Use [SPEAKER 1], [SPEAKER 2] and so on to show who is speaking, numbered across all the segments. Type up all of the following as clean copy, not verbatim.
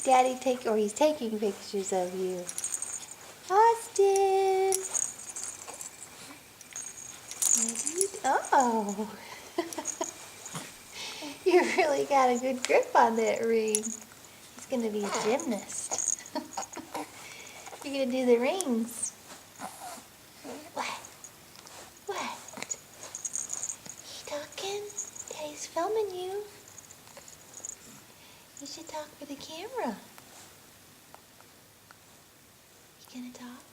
[SPEAKER 1] Daddy he's taking pictures of you. Austin! Oh! You really got a good grip on that ring. He's going to be a gymnast. You're going to do the rings. What? What? You talking? Daddy's filming you. You should talk for the camera. You gonna talk?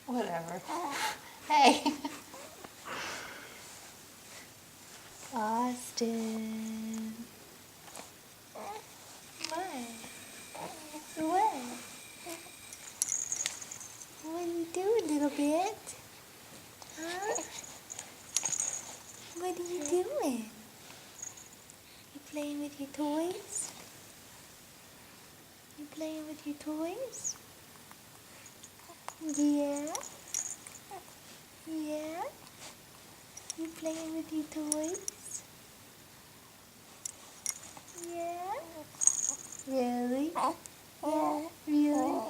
[SPEAKER 1] Whatever. Hey. Austin. What? What? What are you doing, little bit? Huh? What are you doing? You playing with your toys? You playing with your toys? Yeah? Yeah? You playing with your toys? Yeah? Really? Yeah? Really?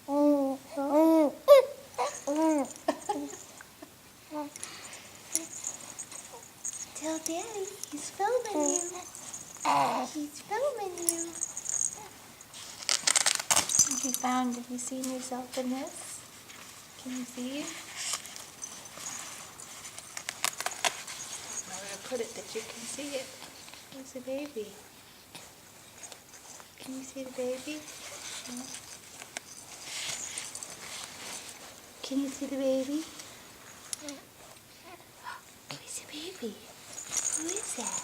[SPEAKER 1] Oh. Tell Daddy he's filming you. He's filming you. Have you seen yourself in this? Can you see you? I'm going to put it that you can see it. There's the baby. Can you see the baby? No? Can you see the baby? Who's the baby? Who is that?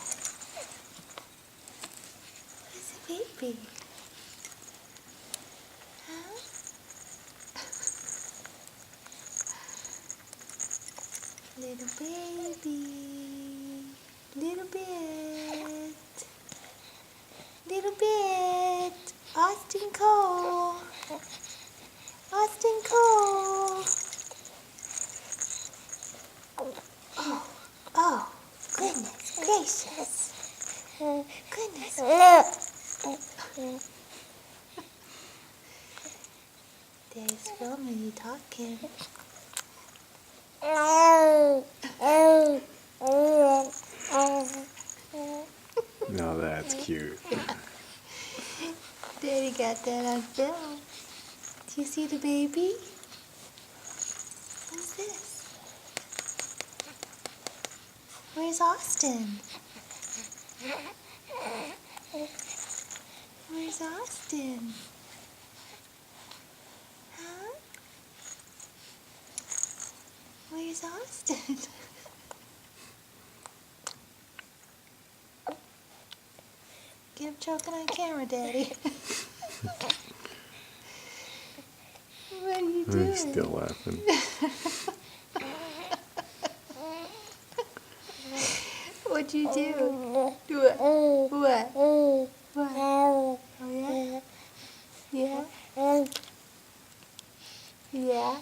[SPEAKER 1] Who's the baby? Huh? Little baby. Little bit. Little bit. Austin Cole. Austin Cole. Oh, goodness gracious. Goodness gracious. Daddy's filming you talking.
[SPEAKER 2] No, that's cute.
[SPEAKER 1] Daddy got that on film. Do you see the baby? Who's this? Where's Austin? Where's Austin? Huh? Where's Austin? Get him choking on camera, Daddy. What are you doing?
[SPEAKER 2] I'm still laughing.
[SPEAKER 1] What'd you do? What? What? What? Oh, yeah? Yeah? Yeah?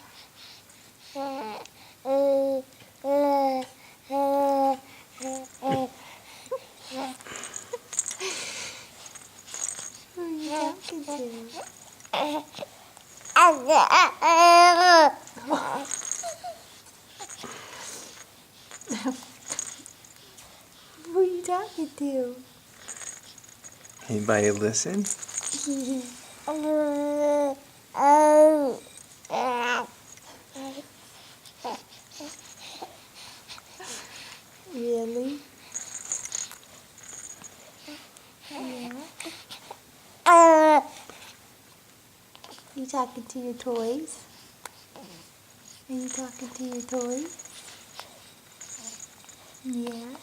[SPEAKER 1] Who are you talking to? Who are you talking to?
[SPEAKER 2] Anybody listen?
[SPEAKER 1] Really? Yeah? You talking to your toys? Are you talking to your toys? Yeah?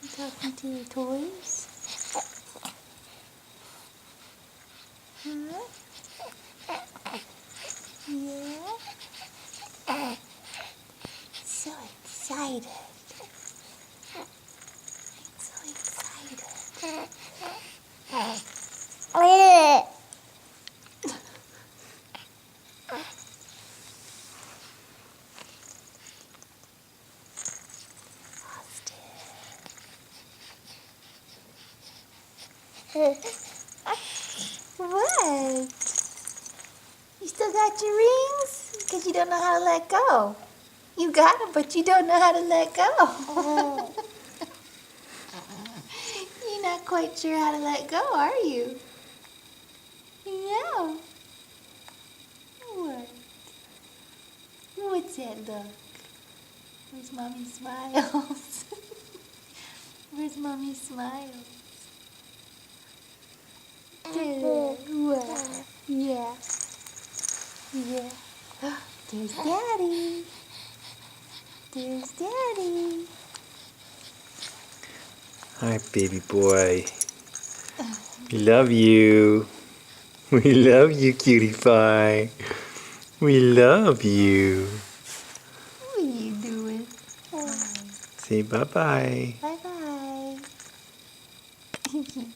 [SPEAKER 1] You talking to your toys? Huh? Yeah? So excited. So excited. Austin. What? You still got your rings? Because you don't know how to let go. You got them, but you don't know how to let go. You're not quite sure how to let go, are you? No. What? What's that look? Where's Mommy Smiles? Where's Mommy Smiles? Good. What? Yeah. Yeah. There's Daddy. There's Daddy.
[SPEAKER 2] Hi, baby boy. We love you. We love you, cutie pie. We love you.
[SPEAKER 1] What are you doing?
[SPEAKER 2] Say bye-bye.
[SPEAKER 1] Bye-bye.